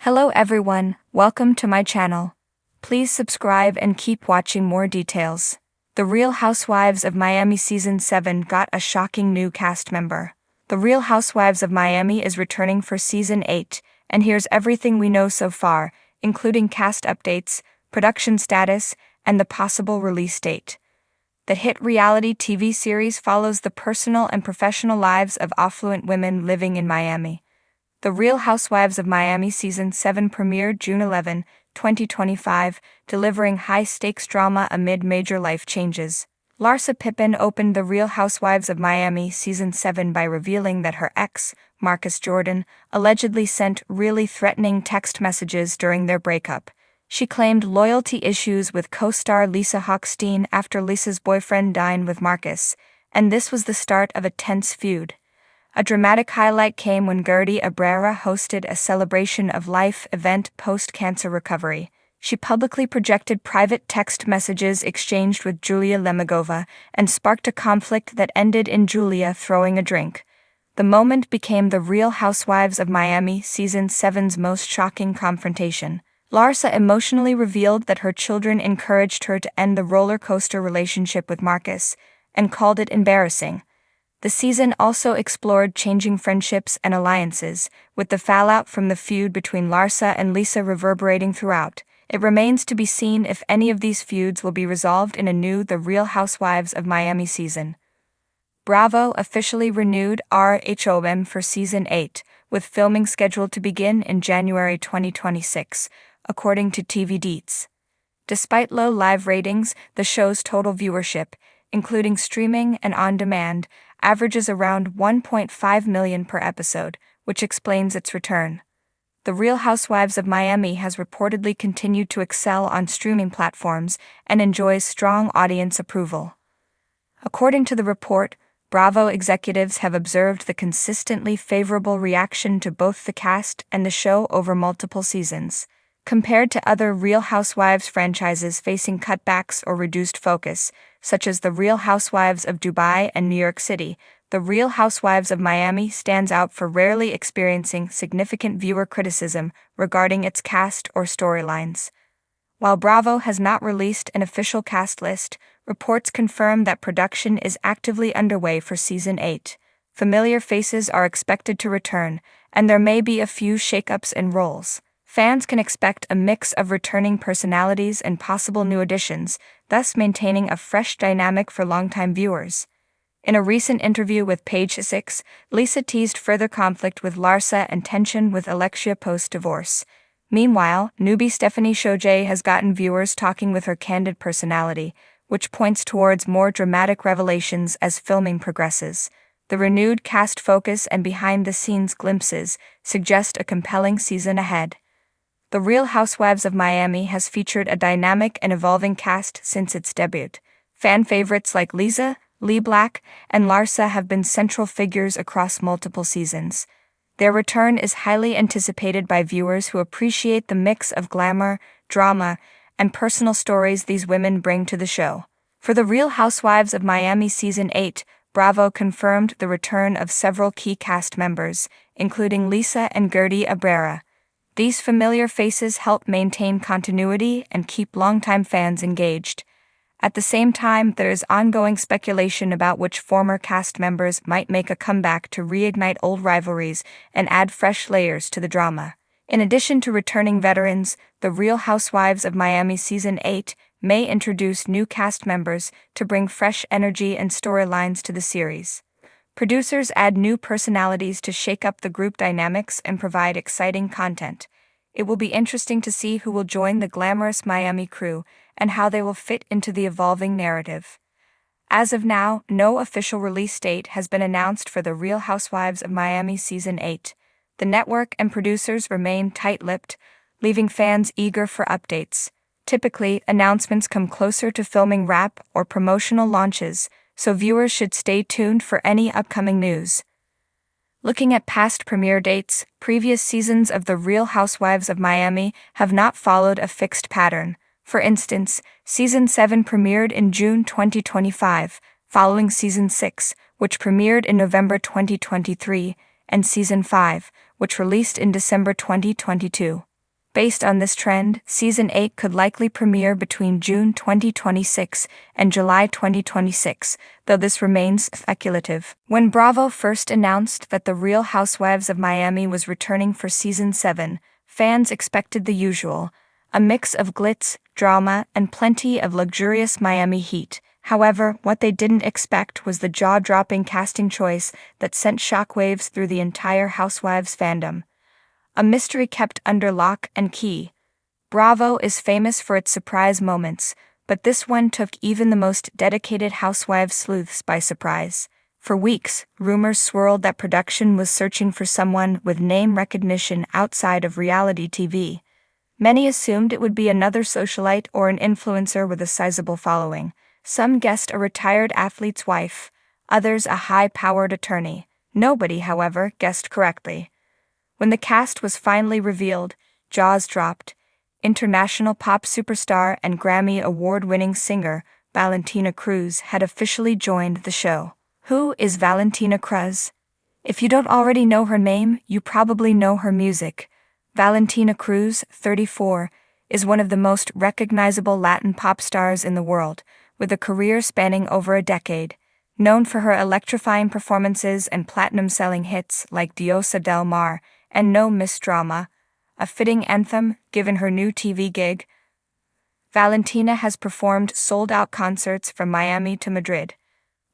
Hello everyone, welcome to my channel. Please subscribe and keep watching more details. The Real Housewives of Miami Season 7 got a shocking new cast member. The Real Housewives of Miami is returning for Season 8, and here's everything we know so far, including cast updates, production status, and the possible release date. The hit reality TV series follows the personal and professional lives of affluent women living in Miami. The Real Housewives of Miami Season 7 premiered June 11, 2025, delivering high-stakes drama amid major life changes. Larsa Pippen opened The Real Housewives of Miami Season 7 by revealing that her ex, Marcus Jordan, allegedly sent really threatening text messages during their breakup. She claimed loyalty issues with co-star Lisa Hochstein after Lisa's boyfriend dined with Marcus, and this was the start of a tense feud. A dramatic highlight came when Gertie Abrera hosted a celebration of life event post-cancer recovery. She publicly projected private text messages exchanged with Julia Lemegova and sparked a conflict that ended in Julia throwing a drink. The moment became the Real Housewives of Miami Season 7's most shocking confrontation. Larsa emotionally revealed that her children encouraged her to end the roller coaster relationship with Marcus and called it embarrassing. The season also explored changing friendships and alliances, with the fallout from the feud between Larsa and Lisa reverberating throughout. It remains to be seen if any of these feuds will be resolved in a new The Real Housewives of Miami season. Bravo officially renewed RHOM for Season 8, with filming scheduled to begin in January 2026, according to TV Deets. Despite low live ratings, the show's total viewership, including streaming and on-demand, averages around 1.5 million per episode, which explains its return. The Real Housewives of Miami has reportedly continued to excel on streaming platforms and enjoys strong audience approval. According to the report, Bravo executives have observed the consistently favorable reaction to both the cast and the show over multiple seasons. Compared to other Real Housewives franchises facing cutbacks or reduced focus, such as The Real Housewives of Dubai and New York City, The Real Housewives of Miami stands out for rarely experiencing significant viewer criticism regarding its cast or storylines. While Bravo has not released an official cast list, reports confirm that production is actively underway for Season 8. Familiar faces are expected to return, and there may be a few shakeups in roles. Fans can expect a mix of returning personalities and possible new additions, thus maintaining a fresh dynamic for longtime viewers. In a recent interview with Page 6, Lisa teased further conflict with Larsa and tension with Alexia post-divorce. Meanwhile, newbie Stephanie Shojay has gotten viewers talking with her candid personality, which points towards more dramatic revelations as filming progresses. The renewed cast focus and behind-the-scenes glimpses suggest a compelling season ahead. The Real Housewives of Miami has featured a dynamic and evolving cast since its debut. Fan favorites like Lisa, Lee Black, and Larsa have been central figures across multiple seasons. Their return is highly anticipated by viewers who appreciate the mix of glamour, drama, and personal stories these women bring to the show. For The Real Housewives of Miami Season 8, Bravo confirmed the return of several key cast members, including Lisa and Gertie Abrera. These familiar faces help maintain continuity and keep longtime fans engaged. At the same time, there is ongoing speculation about which former cast members might make a comeback to reignite old rivalries and add fresh layers to the drama. In addition to returning veterans, The Real Housewives of Miami Season 8 may introduce new cast members to bring fresh energy and storylines to the series. Producers add new personalities to shake up the group dynamics and provide exciting content. It will be interesting to see who will join the glamorous Miami crew and how they will fit into the evolving narrative. As of now, no official release date has been announced for The Real Housewives of Miami Season 8. The network and producers remain tight-lipped, leaving fans eager for updates. Typically, announcements come closer to filming wrap or promotional launches, so viewers should stay tuned for any upcoming news. Looking at past premiere dates, previous seasons of The Real Housewives of Miami have not followed a fixed pattern. For instance, Season 7 premiered in June 2025, following Season 6, which premiered in November 2023, and Season 5, which released in December 2022. Based on this trend, Season 8 could likely premiere between June 2026 and July 2026, though this remains speculative. When Bravo first announced that The Real Housewives of Miami was returning for Season 7, fans expected the usual, a mix of glitz, drama, and plenty of luxurious Miami heat. However, what they didn't expect was the jaw-dropping casting choice that sent shockwaves through the entire Housewives fandom. A mystery kept under lock and key. Bravo is famous for its surprise moments, but this one took even the most dedicated Housewives sleuths by surprise. For weeks, rumors swirled that production was searching for someone with name recognition outside of reality TV. Many assumed it would be another socialite or an influencer with a sizable following. Some guessed a retired athlete's wife, others a high-powered attorney. Nobody, however, guessed correctly. When the cast was finally revealed, jaws dropped. International pop superstar and Grammy award-winning singer Valentina Cruz had officially joined the show. Who is Valentina Cruz? If you don't already know her name, you probably know her music. Valentina Cruz, 34, is one of the most recognizable Latin pop stars in the world, with a career spanning over a decade. Known for her electrifying performances and platinum-selling hits like Diosa del Mar and No Miss Drama, a fitting anthem given her new TV gig, Valentina has performed sold-out concerts from Miami to Madrid.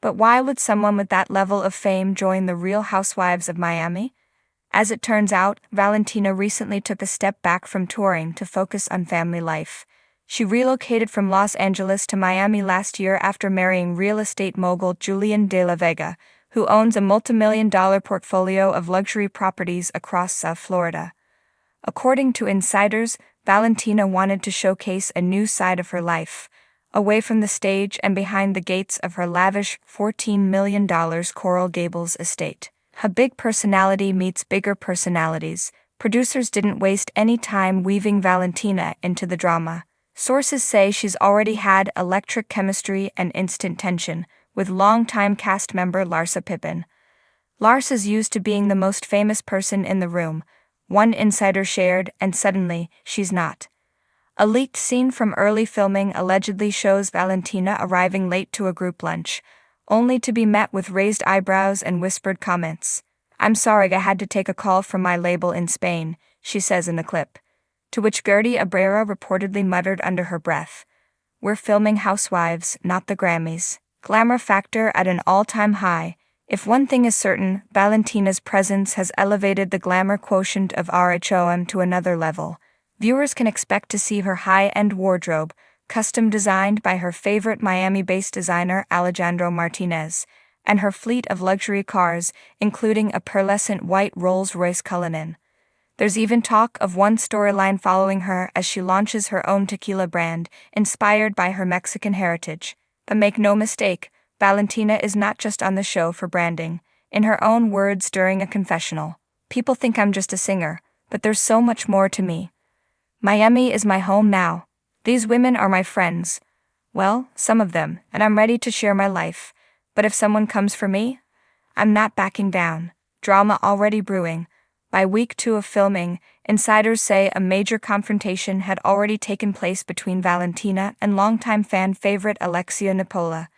But why would someone with that level of fame join the Real Housewives of Miami? As it turns out, Valentina recently took a step back from touring to focus on family life. She relocated from Los Angeles to Miami last year after marrying real estate mogul Julian de la Vega, who owns a multi-million-dollar portfolio of luxury properties across South Florida. According to insiders, Valentina wanted to showcase a new side of her life, away from the stage and behind the gates of her lavish $14 million Coral Gables estate. A big personality meets bigger personalities. Producers didn't waste any time weaving Valentina into the drama. Sources say she's already had electric chemistry and instant tension with longtime cast member Larsa Pippen. Larsa's used to being the most famous person in the room, one insider shared, and suddenly, she's not. A leaked scene from early filming allegedly shows Valentina arriving late to a group lunch, only to be met with raised eyebrows and whispered comments. "I'm sorry, I had to take a call from my label in Spain," she says in the clip. To which Gertie Abrera reportedly muttered under her breath, "We're filming Housewives, not the Grammys." Glamour factor at an all-time high. If one thing is certain, Valentina's presence has elevated the glamour quotient of RHOM to another level. Viewers can expect to see her high-end wardrobe, custom designed by her favorite Miami-based designer Alejandro Martinez, and her fleet of luxury cars, including a pearlescent white Rolls-Royce Cullinan. There's even talk of one storyline following her as she launches her own tequila brand, inspired by her Mexican heritage. But make no mistake, Valentina is not just on the show for branding. In her own words during a confessional, "People think I'm just a singer, but there's so much more to me. Miami is my home now. These women are my friends. Well, some of them, and I'm ready to share my life. But if someone comes for me, I'm not backing down." Drama already brewing. By week 2 of filming, insiders say a major confrontation had already taken place between Valentina and longtime fan favorite Alexia Nipola.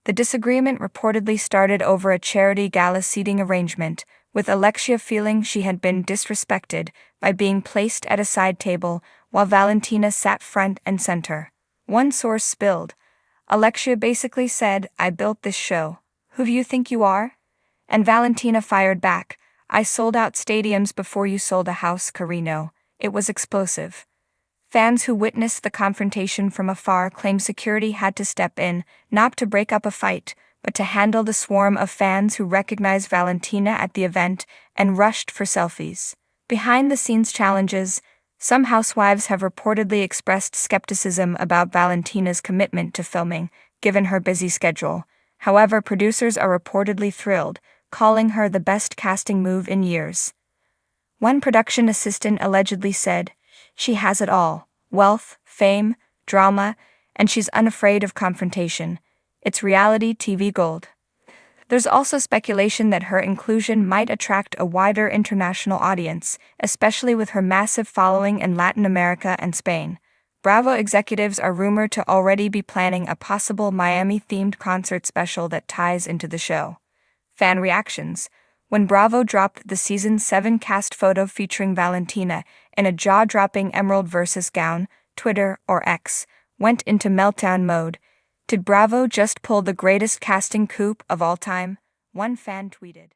The disagreement reportedly started over a charity gala seating arrangement, with Alexia feeling she had been disrespected by being placed at a side table while Valentina sat front and center. One source spilled, "Alexia basically said, 'I built this show. Who do you think you are?' And Valentina fired back, 'I sold out stadiums before you sold a house, Carino.' It was explosive." Fans who witnessed the confrontation from afar claim security had to step in, not to break up a fight, but to handle the swarm of fans who recognized Valentina at the event and rushed for selfies. Behind-the-scenes challenges. Some housewives have reportedly expressed skepticism about Valentina's commitment to filming, given her busy schedule. However, producers are reportedly thrilled, calling her the best casting move in years. One production assistant allegedly said, "She has it all: wealth, fame, drama, and she's unafraid of confrontation. It's reality TV gold." There's also speculation that her inclusion might attract a wider international audience, especially with her massive following in Latin America and Spain. Bravo executives are rumored to already be planning a possible Miami-themed concert special that ties into the show. Fan reactions. When Bravo dropped the Season 7 cast photo featuring Valentina in a jaw-dropping emerald versus gown, Twitter, or X, went into meltdown mode. Did Bravo just pull the greatest casting coup of all time? One fan tweeted.